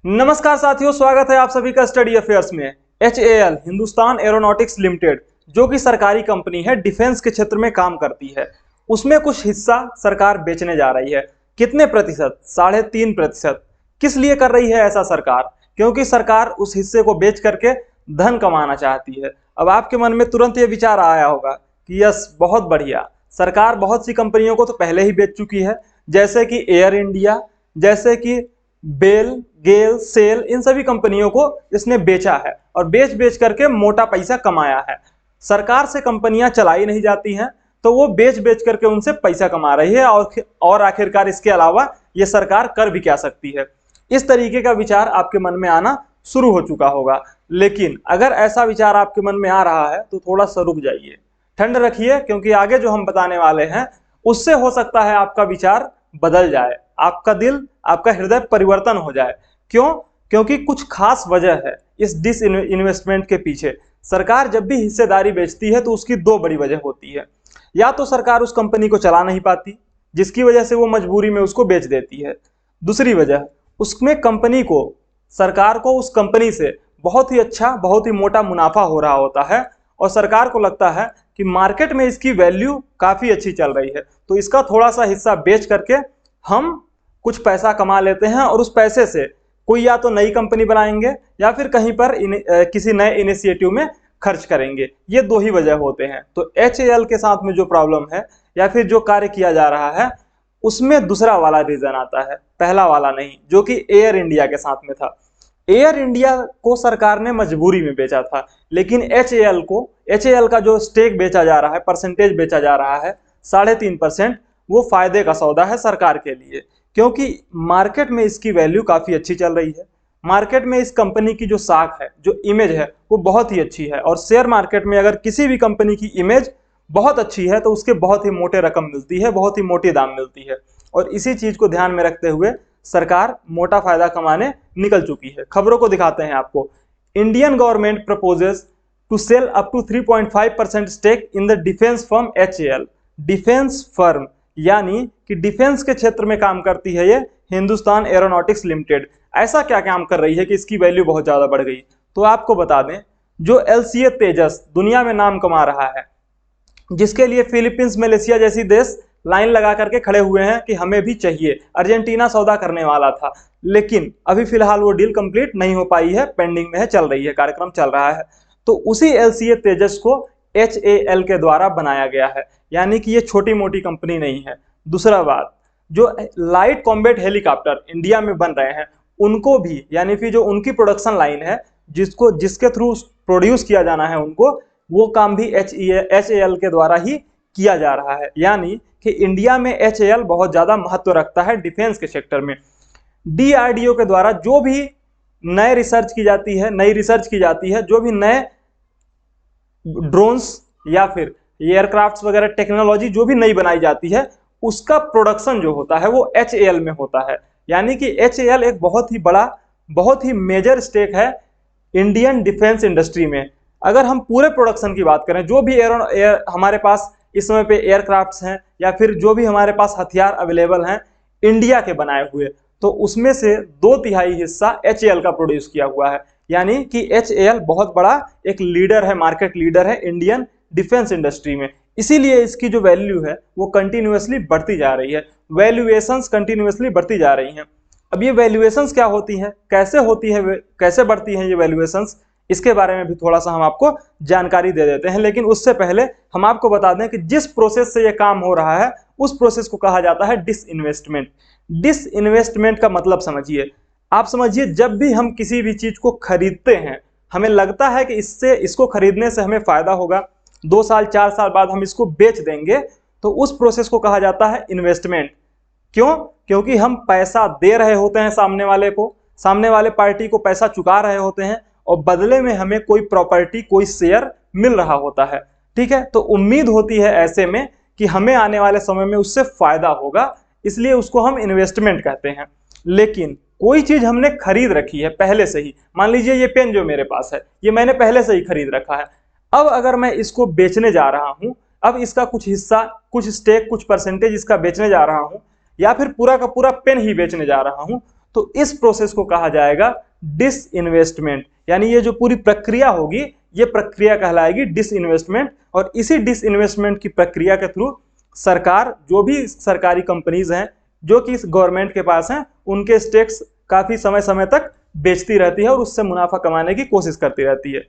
नमस्कार साथियों, स्वागत है आप सभी का स्टडी अफेयर्स में। HAL हिंदुस्तान एरोनॉटिक्स लिमिटेड जो कि सरकारी कंपनी है, डिफेंस के क्षेत्र में काम करती है, उसमें कुछ हिस्सा सरकार बेचने जा रही है। कितने प्रतिशत? 3.5%। किस लिए कर रही है ऐसा सरकार? क्योंकि सरकार उस हिस्से को बेच करके धन कमाना चाहती है। अब आपके मन में तुरंत ये विचार आया होगा कि यस, बहुत बढ़िया, सरकार बहुत सी कंपनियों को तो पहले ही बेच चुकी है, जैसे कि एयर इंडिया, जैसे कि बेल, गेल, सेल, इन सभी कंपनियों को इसने बेचा है और बेच बेच करके मोटा पैसा कमाया है। सरकार से कंपनियां चलाई नहीं जाती हैं, तो वो बेच बेच करके उनसे पैसा कमा रही है और आखिरकार इसके अलावा ये सरकार कर भी क्या सकती है। इस तरीके का विचार आपके मन में आना शुरू हो चुका होगा। लेकिन अगर ऐसा विचार आपके मन में आ रहा है तो थोड़ा सा रुक जाइए, ठंड रखिए, क्योंकि आगे जो हम बताने वाले हैं उससे हो सकता है आपका विचार बदल जाए, आपका दिल, आपका हृदय परिवर्तन हो जाए। क्यों? क्योंकि कुछ खास वजह है इस डिस इन्वेस्टमेंट के पीछे। सरकार जब भी हिस्सेदारी बेचती है तो उसकी दो बड़ी वजह होती है। या तो सरकार उस कंपनी को चला नहीं पाती, जिसकी वजह से वो मजबूरी में उसको बेच देती है। दूसरी वजह, उसमें कंपनी को, सरकार को उस कंपनी से बहुत ही अच्छा, बहुत ही मोटा मुनाफा हो रहा होता है और सरकार को लगता है कि मार्केट में इसकी वैल्यू काफी अच्छी चल रही है, तो इसका थोड़ा सा हिस्सा बेच करके हम कुछ पैसा कमा लेते हैं और उस पैसे से कोई या तो नई कंपनी बनाएंगे या फिर कहीं पर किसी नए इनिशिएटिव में खर्च करेंगे। ये दो ही वजह होते हैं। तो HAL के साथ में जो प्रॉब्लम है या फिर जो कार्य किया जा रहा है उसमें दूसरा वाला रीजन आता है, पहला वाला नहीं, जो कि एयर इंडिया के साथ में था। एयर इंडिया को सरकार ने मजबूरी में बेचा था, लेकिन HAL का जो स्टेक बेचा जा रहा है, परसेंटेज बेचा जा रहा है 3.5%, वो फायदे का सौदा है सरकार के लिए, क्योंकि मार्केट में इसकी वैल्यू काफी अच्छी चल रही है। मार्केट में इस कंपनी की जो साख है, जो इमेज है, वो बहुत ही अच्छी है और शेयर मार्केट में अगर किसी भी कंपनी की इमेज बहुत अच्छी है तो उसके बहुत ही मोटे रकम मिलती है, बहुत ही मोटी दाम मिलती है। और इसी चीज को ध्यान में रखते हुए सरकार मोटा फायदा कमाने निकल चुकी है। खबरों को दिखाते हैं आपको। Indian government proposes to sell up to 3.5% stake in the defence firm HAL। Defence firm यानी कि डिफेंस के क्षेत्र में काम करती है ये हिंदुस्तान एरोनॉटिक्स लिमिटेड। ऐसा क्या काम कर रही है कि इसकी वैल्यू बहुत ज्यादा बढ़ गई? तो आपको बता दें, जो LCA तेजस दुनिया में नाम कमा रहा है, जिसके लिए फिलीपींस, मलेशिया जैसी देश लाइन लगा करके खड़े हुए हैं कि हमें भी चाहिए, अर्जेंटीना सौदा करने वाला था, लेकिन अभी फिलहाल वो डील कंप्लीट नहीं हो पाई है, पेंडिंग में है, चल रही है, कार्यक्रम चल रहा है। तो उसी LCA तेजस को HAL के द्वारा बनाया गया है, यानी कि ये छोटी मोटी कंपनी नहीं है। दूसरा बात, जो लाइट कॉम्बैट हेलीकॉप्टर इंडिया में बन रहे हैं उनको भी, यानी कि जो उनकी प्रोडक्शन लाइन है, जिसके थ्रू प्रोड्यूस किया जाना है उनको, वो काम भी HAL के द्वारा ही किया जा रहा है। यानी कि इंडिया में HAL बहुत ज्यादा महत्व रखता है डिफेंस के सेक्टर में। DRDO के द्वारा जो भी नई रिसर्च की जाती है, जो भी नए ड्रोन्स या फिर एयरक्राफ्ट्स वगैरह टेक्नोलॉजी जो भी नई बनाई जाती है, उसका प्रोडक्शन जो होता है वो HAL में होता है। यानी कि HAL एक बहुत ही बड़ा, बहुत ही मेजर स्टेक है इंडियन डिफेंस इंडस्ट्री में। अगर हम पूरे प्रोडक्शन की बात करें, जो भी हमारे पास इस समय पे एयरक्राफ्ट्स हैं या फिर जो भी हमारे पास हथियार अवेलेबल हैं इंडिया के बनाए हुए, तो उसमें से 2/3 हिस्सा HAL का प्रोड्यूस किया हुआ है। यानी कि HAL बहुत बड़ा एक लीडर है, मार्केट लीडर है इंडियन डिफेंस इंडस्ट्री में। इसीलिए इसकी जो वैल्यू है वो कंटिन्यूअसली बढ़ती जा रही है, वैल्यूएशंस कंटिन्यूअसली बढ़ती जा रही हैं। अब ये वैल्यूएशंस क्या होती हैं, कैसे होती है, कैसे बढ़ती हैं ये वैल्यूएशंस, इसके बारे में भी थोड़ा सा हम आपको जानकारी दे देते हैं। लेकिन उससे पहले हम आपको बता दें कि जिस प्रोसेस से ये काम हो रहा है उस प्रोसेस को कहा जाता है डिसइन्वेस्टमेंट। डिसइन्वेस्टमेंट का मतलब समझिए, आप समझिए, जब भी हम किसी भी चीज को खरीदते हैं, हमें लगता है कि इसको खरीदने से हमें फायदा होगा, 2 साल 4 साल बाद हम इसको बेच देंगे, तो उस प्रोसेस को कहा जाता है इन्वेस्टमेंट। क्यों? क्योंकि हम पैसा दे रहे होते हैं सामने वाले को, सामने वाले पार्टी को पैसा चुका रहे होते हैं और बदले में हमें कोई प्रॉपर्टी, कोई शेयर मिल रहा होता है। ठीक है, तो उम्मीद होती है ऐसे में कि हमें आने वाले समय में उससे फायदा होगा, इसलिए उसको हम इन्वेस्टमेंट कहते हैं। लेकिन कोई चीज हमने खरीद रखी है पहले से ही, मान लीजिए ये पेन जो मेरे पास है, ये मैंने पहले से ही खरीद रखा है। अब अगर मैं इसको बेचने जा रहा हूं, अब इसका कुछ हिस्सा, कुछ स्टेक, कुछ परसेंटेज इसका बेचने जा रहा हूं, या फिर पूरा का पूरा पेन ही बेचने जा रहा हूं, तो इस प्रोसेस को कहा जाएगा डिसइन्वेस्टमेंट। यानी ये जो पूरी प्रक्रिया होगी ये प्रक्रिया कहलाएगी डिसइन्वेस्टमेंट। और इसी डिसइन्वेस्टमेंट की प्रक्रिया के थ्रू सरकार, जो भी सरकारी कंपनीज हैं जो कि इस गवर्नमेंट के पास हैं, उनके स्टेक्स काफी समय समय तक बेचती रहती है और उससे मुनाफा कमाने की कोशिश करती रहती है।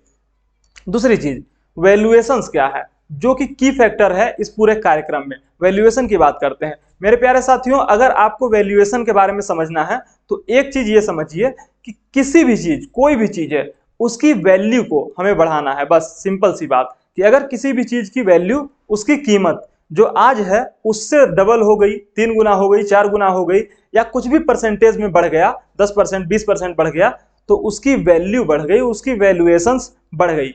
दूसरी चीज, वैल्यूएशंस क्या है, जो कि की फैक्टर है इस पूरे कार्यक्रम में। वैल्यूएशन की बात करते हैं मेरे प्यारे साथियों। अगर आपको वैल्यूएशन के बारे में समझना है तो एक चीज ये समझिए कि किसी भी चीज, कोई भी चीज है, उसकी वैल्यू को हमें बढ़ाना है। बस सिंपल सी बात कि अगर किसी भी चीज की वैल्यू, उसकी कीमत जो आज है उससे डबल हो गई, 3 गुना हो गई, 4 गुना हो गई, या कुछ भी परसेंटेज में बढ़ गया, 10%, 20% बढ़ गया, तो उसकी वैल्यू बढ़ गई, उसकी वैल्यूएशंस बढ़ गई।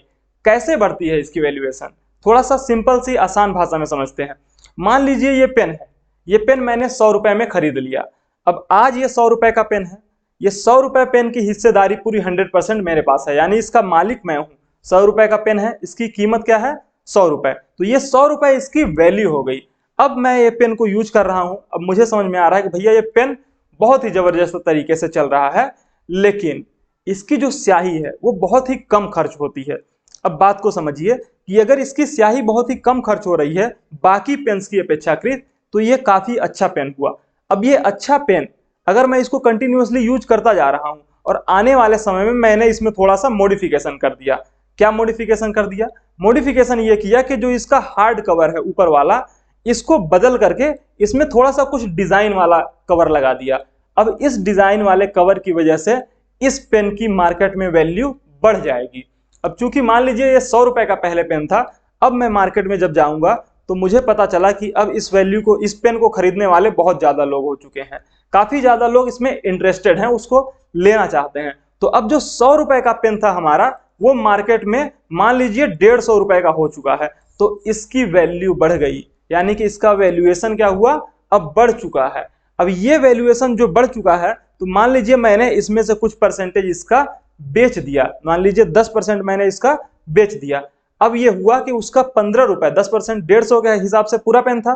कैसे बढ़ती है इसकी वैल्यूएशन? थोड़ा सा सिंपल सी आसान भाषा में समझते हैं। मान लीजिए ये पेन है, ये पेन मैंने 100 रुपए में खरीद लिया। अब आज ये 100 रुपए का पेन है, ये 100 रुपए पेन की हिस्सेदारी पूरी 100% मेरे पास है, यानी इसका मालिक मैं हूं। 100 रुपए का पेन है, इसकी कीमत क्या है? 100 रुपए। तो ये 100 रुपए इसकी वैल्यू हो गई। अब मैं ये पेन को यूज कर रहा हूं, अब मुझे समझ में आ रहा है कि भैया ये पेन बहुत ही जबरदस्त तरीके से चल रहा है, लेकिन इसकी जो स्याही है वो बहुत ही कम खर्च होती है। अब बात को समझिए कि अगर इसकी स्याही बहुत ही कम खर्च हो रही है बाकी पेन्स की अपेक्षाकृत, तो ये काफी अच्छा पेन हुआ। अब ये अच्छा पेन अगर मैं इसको कंटिन्यूअसली यूज करता जा रहा हूं और आने वाले समय में मैंने इसमें थोड़ा सा मॉडिफिकेशन कर दिया। क्या मॉडिफिकेशन कर दिया? मॉडिफिकेशन ये किया कि जो इसका हार्ड कवर है ऊपर वाला, इसको बदल करके इसमें थोड़ा सा कुछ डिजाइन वाला कवर लगा दिया। अब इस डिजाइन वाले कवर की वजह से इस पेन की मार्केट में वैल्यू बढ़ जाएगी। अब चूंकि मान लीजिए ये 100 रुपए का पहले पेन था, अब मैं मार्केट में जब जाऊंगा तो मुझे पता चला कि अब इस वैल्यू को, इस पेन को खरीदने वाले बहुत ज्यादा लोग हो चुके हैं, काफी ज्यादा लोग इसमें इंटरेस्टेड हैं, उसको लेना चाहते हैं। तो अब जो 100 रुपए का पेन था हमारा, वो मार्केट में मान लीजिए 150 रुपए का हो चुका है। तो इसकी वैल्यू बढ़ गई, यानी कि इसका वैल्यूएशन क्या हुआ? अब बढ़ चुका है। अब ये वैल्यूएशन जो बढ़ चुका है, तो मान लीजिए मैंने इसमें से कुछ परसेंटेज इसका बेच दिया, मान लीजिए 10% मैंने इसका बेच दिया। अब ये हुआ कि उसका 15 रुपए, 10% 150 के हिसाब से पूरा पेन था,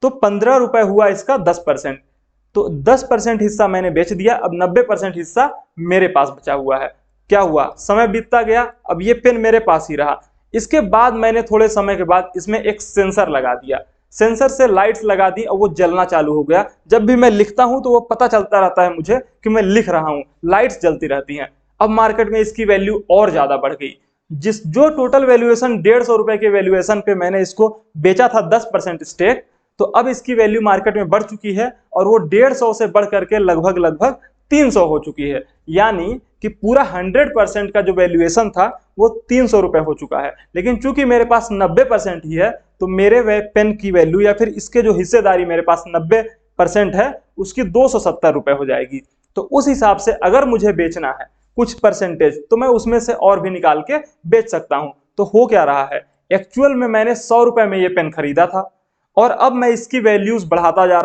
तो 15 रुपए हुआ इसका 10%। तो 10% हिस्सा मैंने बेच दिया, अब 90% हिस्सा मेरे पास बचा हुआ है। क्या हुआ? समय बीतता गया, अब ये पेन मेरे पास ही रहा। इसके बाद मैंने थोड़े समय के बाद इसमें एक सेंसर लगा दिया, सेंसर से लाइट्स लगा दी और वो जलना चालू हो गया। जब भी मैं लिखता हूं तो वो पता चलता रहता है मुझे कि मैं लिख रहा हूं, लाइट्स जलती रहती हैं। अब मार्केट में इसकी वैल्यू और ज्यादा बढ़ गई। जो टोटल वैल्यूएशन 150 रुपए के वैल्यूएशन पे मैंने इसको बेचा था 10% स्टेक, तो अब इसकी वैल्यू मार्केट में बढ़ चुकी है और वो 150 से बढ़ करके लगभग 300 हो चुकी है। यानी कि पूरा 100% का जो वैल्यूएशन था वो 300 रुपए हो चुका है। लेकिन चूंकि मेरे पास 90% ही है, तो मेरे पेन की वैल्यू या फिर इसके जो हिस्सेदारी मेरे पास 90% है, उसकी 270 रुपए हो जाएगी। तो उस हिसाब से अगर मुझे बेचना है कुछ परसेंटेज, तो मैं उसमें से और भी निकाल के बेच सकता हूं। तो हो क्या रहा है, एक्चुअल में मैंने 100 रुपए में ये पेन खरीदा था और अब मैं इसकी वैल्यूज बढ़ाता जा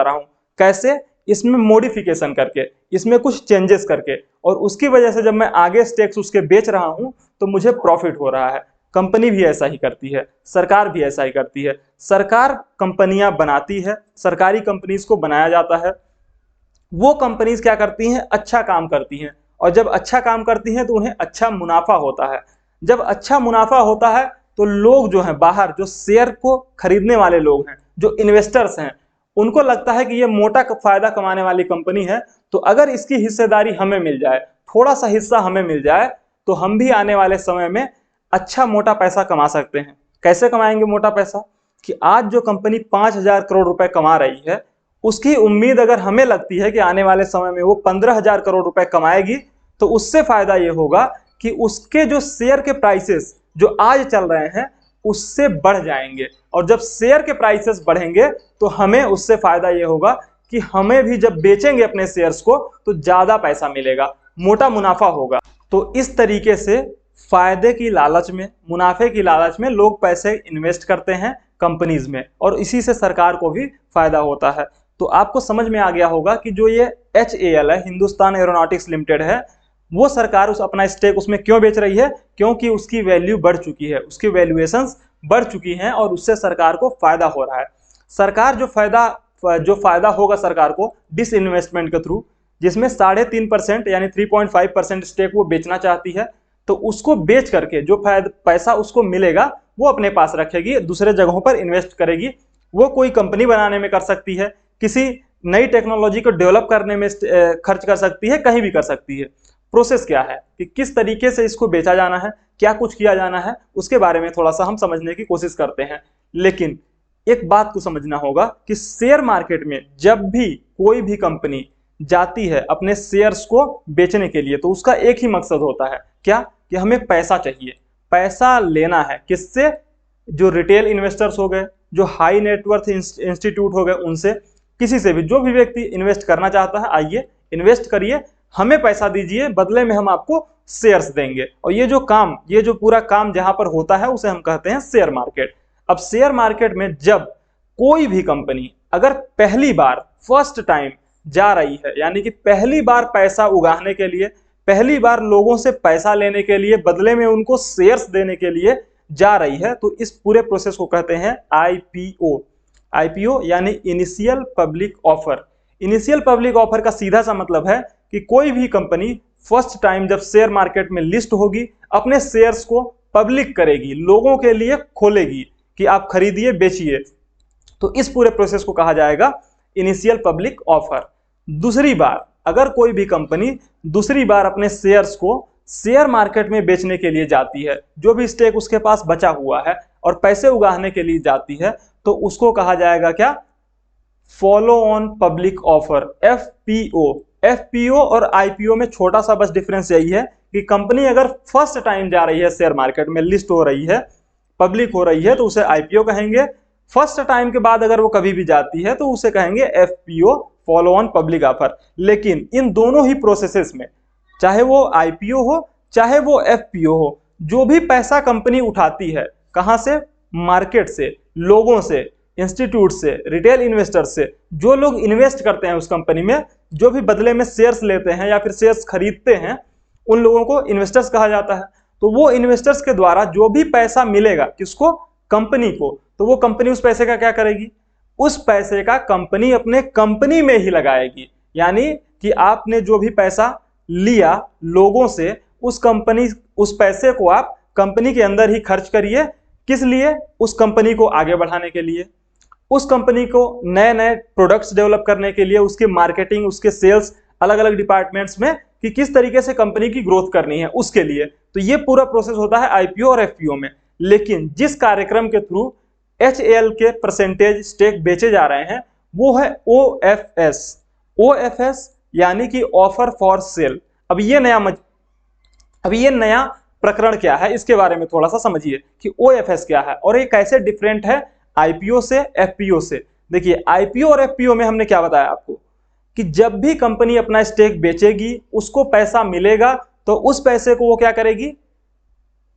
रहा हूं। कैसे? इसमें मॉडिफिकेशन करके, इसमें कुछ चेंजेस करके, और उसकी वजह से जब मैं आगे स्टेक्स उसके बेच रहा हूं तो मुझे प्रॉफिट हो रहा है। कंपनी भी ऐसा ही करती है, सरकार भी ऐसा ही करती है। सरकार कंपनियां बनाती है, सरकारी कंपनीज को बनाया जाता है। वो कंपनीज क्या करती हैं? अच्छा काम करती हैं, और जब अच्छा काम करती हैं तो उन्हें अच्छा मुनाफा होता है। जब अच्छा मुनाफा होता है तो लोग जो हैं बाहर, जो शेयर को खरीदने वाले लोग हैं, जो इन्वेस्टर्स हैं, उनको लगता है कि ये मोटा फायदा कमाने वाली कंपनी है, तो अगर इसकी हिस्सेदारी हमें मिल जाए, थोड़ा सा हिस्सा हमें मिल जाए, तो हम भी आने वाले समय में अच्छा मोटा पैसा कमा सकते हैं। कैसे कमाएंगे मोटा पैसा? कि आज जो कंपनी 5,000 करोड़ रुपए कमा रही है, उसकी उम्मीद अगर हमें लगती है कि आने वाले समय में वो 15,000 करोड़ रुपए कमाएगी, तो उससे फायदा ये होगा कि उसके जो शेयर के प्राइसेस जो आज चल रहे हैं उससे बढ़ जाएंगे, और जब शेयर के प्राइसेस बढ़ेंगे तो हमें उससे फायदा ये होगा कि हमें भी जब बेचेंगे अपने शेयर्स को तो ज्यादा पैसा मिलेगा, मोटा मुनाफा होगा। तो इस तरीके से फायदे की लालच में, मुनाफे की लालच में लोग पैसे इन्वेस्ट करते हैं कंपनीज में, और इसी से सरकार को भी फायदा होता है। तो आपको समझ में आ गया होगा कि जो ये HAL है, हिंदुस्तान एरोनॉटिक्स लिमिटेड है, वो सरकार उस अपना स्टेक उसमें क्यों बेच रही है? क्योंकि उसकी वैल्यू बढ़ चुकी है, उसकी वैल्यूएशंस बढ़ चुकी हैं और उससे सरकार को फायदा हो रहा है। सरकार जो फायदा होगा सरकार को डिसइन्वेस्टमेंट के थ्रू, जिसमें 3.5% यानी 3.5% स्टेक वो बेचना चाहती है, तो उसको बेच करके जो पैसा उसको मिलेगा वो अपने पास रखेगी, दूसरे जगहों पर इन्वेस्ट करेगी। वो कोई कंपनी बनाने में कर सकती है, किसी नई टेक्नोलॉजी को डेवलप करने में खर्च कर सकती है, कहीं भी कर सकती है। प्रोसेस क्या है कि किस तरीके से इसको बेचा जाना है, क्या कुछ किया जाना है, उसके बारे में थोड़ा सा हम समझने की कोशिश करते हैं। लेकिन एक बात को समझना होगा कि शेयर मार्केट में जब भी कोई भी कंपनी जाती है अपने शेयर्स को बेचने के लिए, तो उसका एक ही मकसद होता है, क्या कि हमें पैसा चाहिए। पैसा लेना है किससे? जो रिटेल इन्वेस्टर्स हो गए, जो हाई नेटवर्थ इंस्टीट्यूट हो गए, उनसे, किसी से भी, जो भी व्यक्ति इन्वेस्ट करना चाहता है, आइए इन्वेस्ट करिए, हमें पैसा दीजिए, बदले में हम आपको शेयर्स देंगे। और ये जो पूरा काम जहां पर होता है उसे हम कहते हैं शेयर मार्केट। अब शेयर मार्केट में जब कोई भी कंपनी अगर पहली बार फर्स्ट टाइम जा रही है, यानी कि पहली बार पैसा उगाहने के लिए, पहली बार लोगों से पैसा लेने के लिए, बदले में उनको शेयर्स देने के लिए जा रही है, तो इस पूरे प्रोसेस को कहते हैं आईपीओ। आईपीओ यानी initial public offer. Initial public offer का सीधा सा मतलब है कि कोई भी कंपनी फर्स्ट टाइम जब शेयर मार्केट में लिस्ट होगी, अपने शेयर्स को पब्लिक करेगी, लोगों के लिए खोलेगी कि आप खरीदिए, बेचिए, तो इस पूरे प्रोसेस को कहा जाएगा इनिशियल पब्लिक ऑफर। दूसरी बार अगर कोई भी कंपनी दूसरी बार अपने शेयर्स को शेयर मार्केट में बेचने के लिए जाती है, जो भी स्टेक उसके पास बचा हुआ है, और पैसे उगाहने के लिए जाती है, तो उसको कहा जाएगा क्या? Follow on public offer, FPO. FPO और आईपीओ में छोटा सा बस डिफरेंस यही है कि कंपनी अगर फर्स्ट टाइम जा रही है शेयर मार्केट में, लिस्ट हो रही है, पब्लिक हो रही है, तो उसे आईपीओ कहेंगे। फर्स्ट टाइम के बाद अगर वो कभी भी जाती है तो उसे कहेंगे FPO, follow on public offer. लेकिन इन दोनों ही प्रोसेसेस में, चाहे वो आईपीओ हो चाहे वो एफपीओ हो, जो भी पैसा कंपनी उठाती है, कहां से? मार्केट से, लोगों से, इंस्टीट्यूट से, रिटेल इन्वेस्टर से, जो लोग इन्वेस्ट करते हैं उस कंपनी में, जो भी बदले में शेयर्स लेते हैं या फिर शेयर्स खरीदते हैं, उन लोगों को इन्वेस्टर्स कहा जाता है। तो वो इन्वेस्टर्स के द्वारा जो भी पैसा मिलेगा, किसको? कंपनी को, तो वो कंपनी उस पैसे का क्या करेगी? उस पैसे का कंपनी अपने कंपनी में ही लगाएगी। यानी कि आपने जो भी पैसा लिया लोगों से, उस पैसे को आप कंपनी के अंदर ही खर्च करिए। किस लिए? उस कंपनी को आगे बढ़ाने के लिए, उस कंपनी को नए नए प्रोडक्ट्स डेवलप करने के लिए, उसकी मार्केटिंग, उसके सेल्स, अलग अलग डिपार्टमेंट्स में कि किस तरीके से कंपनी की ग्रोथ करनी है, उसके लिए। तो ये पूरा प्रोसेस होता है आईपीओ और एफपीओ में। लेकिन जिस कार्यक्रम के थ्रू एचएएल के परसेंटेज स्टेक बेचे जा रहे हैं, वो है ओएफएस। ओएफएस यानी कि ऑफर फॉर सेल। अब ये नया प्रकरण क्या है, इसके बारे में थोड़ा सा समझिए कि ओएफएस क्या है और ये कैसे डिफरेंट है आईपीओ से, एफपीओ से। देखिए, आईपीओ और एफपीओ में हमने क्या बताया आपको कि जब भी कंपनी अपना स्टेक बेचेगी, उसको पैसा मिलेगा, तो उस पैसे को वो क्या करेगी?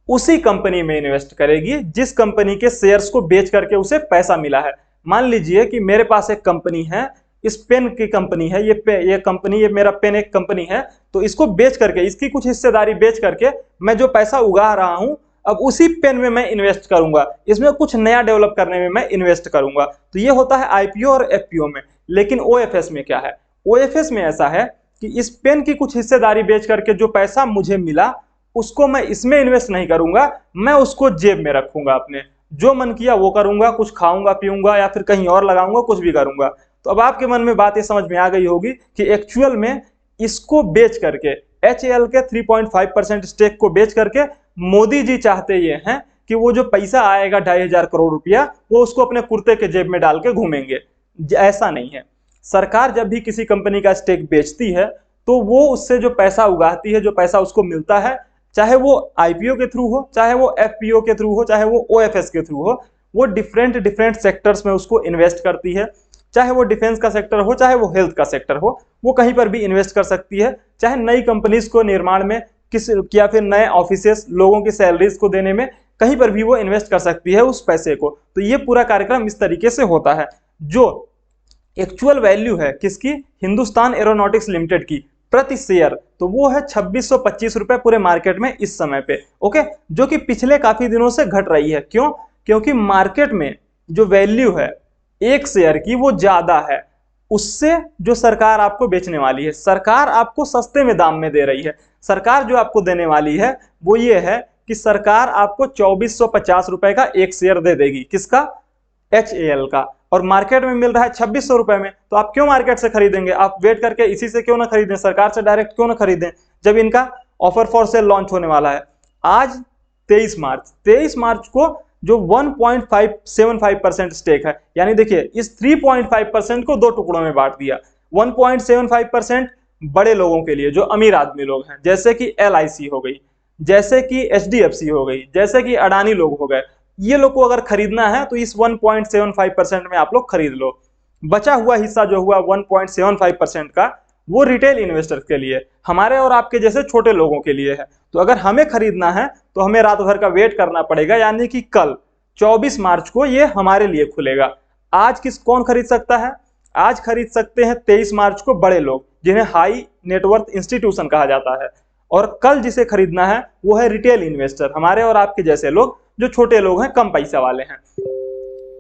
उसी कंपनी में इन्वेस्ट करेगी जिस कंपनी के शेयर्स को बेच करके उसे पैसा मिला है। मान लीजिए कि मेरे पास एक कंपनी है, इस पेन की कंपनी है, ये मेरा पेन एक कंपनी है, तो इसको बेच करके, इसकी कुछ हिस्सेदारी बेच करके मैं जो पैसा उगा रहा हूं, अब उसी पेन में मैं इन्वेस्ट करूंगा, इसमें कुछ नया डेवलप करने में मैं इन्वेस्ट करूंगा। तो ये होता है आईपीओ और एफपीओ में। लेकिन ओएफएस में क्या है? ओएफएस में ऐसा है कि इस पेन की कुछ हिस्सेदारी बेच करके जो पैसा मुझे मिला, उसको मैं इसमें इन्वेस्ट नहीं करूंगा, मैं उसको जेब में रखूंगा, अपने जो मन किया वो करूंगा, कुछ खाऊंगा पीऊंगा या फिर कहीं और लगाऊंगा, कुछ भी करूंगा। तो अब आपके मन में बात ये समझ में आ गई होगी कि एक्चुअल में इसको बेच करके, एचएएल के 3.5% स्टेक को बेच करके मोदी जी चाहते ये हैं कि वो जो पैसा आएगा 2,500 करोड़ रुपया, वो उसको अपने कुर्ते के जेब में डाल के घूमेंगे। ऐसा नहीं है। सरकार जब भी किसी कंपनी का स्टेक बेचती है, तो वो उससे जो पैसा उगाती है, जो पैसा उसको मिलता है, चाहे वो आईपीओ के थ्रू हो, चाहे वो एफपीओ के थ्रू हो, चाहे वो ओएफएस के थ्रू हो, वो डिफरेंट सेक्टर्स में उसको इन्वेस्ट करती है। चाहे वो डिफेंस का सेक्टर हो, चाहे वो हेल्थ का सेक्टर हो, वो कहीं पर भी इन्वेस्ट कर सकती है। चाहे नई कंपनीज को निर्माण में या फिर नए ऑफिसेस, लोगों की सैलरीज को देने में, कहीं पर भी वो इन्वेस्ट कर सकती है उस पैसे को। तो ये पूरा कार्यक्रम इस तरीके से होता है। जो एक्चुअल वैल्यू है किसकी? हिंदुस्तान एरोनॉटिक्स लिमिटेड की प्रति शेयर, तो वो है 2625 रुपए पूरे मार्केट में इस समय पे। ओके, जो कि पिछले काफी दिनों से घट रही है। क्यों? क्योंकि मार्केट में जो वैल्यू है एक शेयर की वो ज्यादा है। उससे जो सरकार आपको बेचने वाली है, सरकार आपको सस्ते में दाम में दे रही है। सरकार जो आपको देने वाली है वो ये है कि सरकार आपको 2450 रुपए का एक शेयर दे देगी। किसका? HAL का। और मार्केट में मिल रहा है 2600 रुपए में। तो आप क्यों मार्केट से खरीदेंगे? आप वेट करके इसी से क्यों ना खरीदें, सरकार से डायरेक्ट क्यों ना खरीदें, जब इनका ऑफर फॉर सेल लॉन्च होने वाला है। आज 23 मार्च को जो 1.75% स्टेक है, यानी देखिए इस 3.5% को दो टुकड़ों में बांट दिया। 1.75% बड़े लोगों के लिए जो अमीर आदमी लोग हैं, जैसे कि LIC हो गई, जैसे कि HDFC हो गई, जैसे कि अडानी लोग हो गए, ये लोग को अगर खरीदना है तो इस 1.75% में आप लोग खरीद लो। बचा हुआ हिस्सा जो हुआ 1.75% का, वो रिटेल इन्वेस्टर के लिए, हमारे और आपके जैसे छोटे लोगों के लिए है। तो अगर हमें खरीदना है तो हमें रात भर का वेट करना पड़ेगा, यानी कि कल 24 मार्च को ये हमारे लिए खुलेगा। आज कौन खरीद सकता है? आज खरीद सकते हैं 23 मार्च को बड़े लोग, जिन्हें हाई नेटवर्थ इंस्टीट्यूशन कहा जाता है। और कल जिसे खरीदना है वो है रिटेल इन्वेस्टर, हमारे और आपके जैसे लोग जो छोटे लोग हैं, कम पैसा वाले हैं।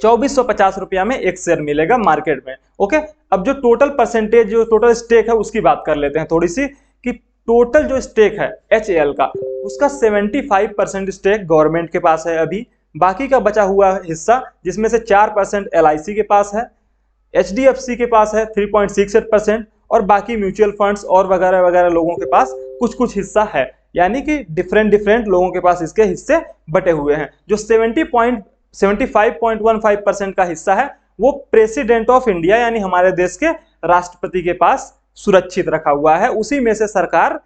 2450 रुपया में एक शेयर मिलेगा मार्केट में। ओके, अब जो टोटल परसेंटेज, जो टोटल स्टेक है उसकी बात कर लेते हैं थोड़ी सी, कि टोटल जो स्टेक है HAL का, उसका 75% स्टेक गवर्नमेंट के पास है अभी। बाकी का बचा हुआ हिस्सा, जिसमें से 4% LIC के पास है, HDFC के पास है 3.68%, और बाकी म्यूचुअल फंड्स और वगैरह वगैरह लोगों के पास कुछ कुछ हिस्सा है। यानी कि डिफरेंट लोगों के पास इसके हिस्से बटे हुए हैं। जो 75.15% का हिस्सा है वो प्रेसिडेंट ऑफ इंडिया, यानी हमारे देश के राष्ट्रपति के पास सुरक्षित रखा हुआ है। उसी में से सरकार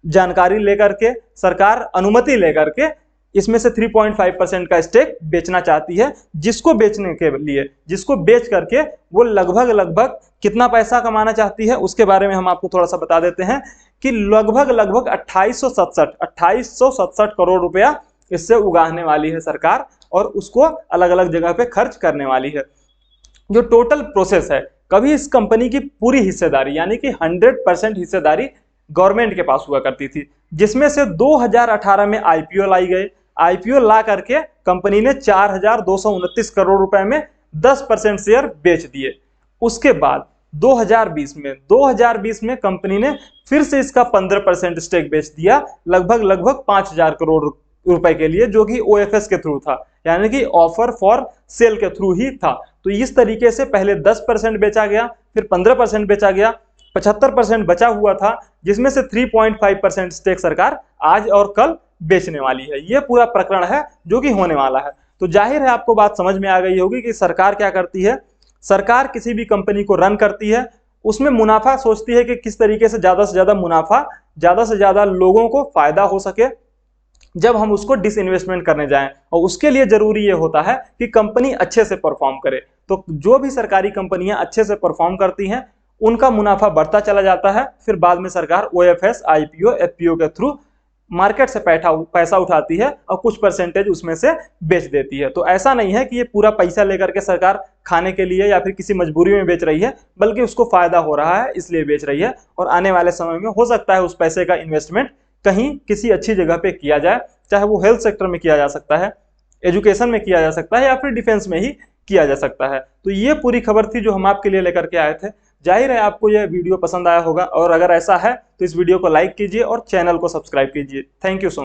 जानकारी लेकर के, सरकार अनुमति लेकर के इसमें से 3.5% का स्टेक बेचना चाहती है। जिसको बेचने के लिए, जिसको बेच करके वो लगभग कितना पैसा कमाना चाहती है, उसके बारे में हम आपको थोड़ा सा बता देते हैं कि लगभग 2867 करोड़ रुपया इससे उगाहने वाली है सरकार, और उसको अलग अलग जगह पे खर्च करने वाली है। जो टोटल प्रोसेस है, कभी इस कंपनी की पूरी हिस्सेदारी, यानी कि 100% हिस्सेदारी गवर्नमेंट के पास हुआ करती थी, जिसमें से 2018 में IPO लाई गए। IPO ला करके कंपनी ने 4229 करोड़ रुपए में 10% शेयर बेच दिए। उसके बाद 2020 में कंपनी ने फिर से इसका 15% स्टेक बेच दिया, लगभग 5000 करोड़ रुपए के लिए, जो कि OFS के थ्रू था, यानी कि ऑफर फॉर सेल के थ्रू ही था। तो इस तरीके से पहले 10% बेचा गया, फिर 15% बेचा गया, 75% बचा हुआ था, जिसमें से 3.5% स्टेक सरकार आज और कल बेचने वाली है। यह पूरा प्रकरण है जो कि होने वाला है। तो जाहिर है आपको बात समझ में आ गई होगी कि सरकार क्या करती है। सरकार किसी भी कंपनी को रन करती है, उसमें मुनाफा सोचती है कि किस तरीके से ज्यादा मुनाफा, ज्यादा से ज्यादा लोगों को फायदा हो सके जब हम उसको डिसइन्वेस्टमेंट करने जाएं। और उसके लिए जरूरी ये होता है कि कंपनी अच्छे से परफॉर्म करे। तो जो भी सरकारी कंपनियां अच्छे से परफॉर्म करती हैं, उनका मुनाफा बढ़ता चला जाता है। फिर बाद में सरकार OFS, IPO, FPO के थ्रू मार्केट से पैसा उठाती है और कुछ परसेंटेज उसमें से बेच देती है। तो ऐसा नहीं है कि ये पूरा पैसा लेकर के सरकार खाने के लिए या फिर किसी मजबूरी में बेच रही है, बल्कि उसको फायदा हो रहा है इसलिए बेच रही है। और आने वाले समय में हो सकता है उस पैसे का इन्वेस्टमेंट कहीं किसी अच्छी जगह पे किया जाए, चाहे वो हेल्थ सेक्टर में किया जा सकता है, एजुकेशन में किया जा सकता है, या फिर डिफेंस में ही किया जा सकता है। तो ये पूरी खबर थी जो हम आपके लिए लेकर के आए थे। जाहिर है आपको यह वीडियो पसंद आया होगा, और अगर ऐसा है तो इस वीडियो को लाइक कीजिए और चैनल को सब्सक्राइब कीजिए। Thank you so much.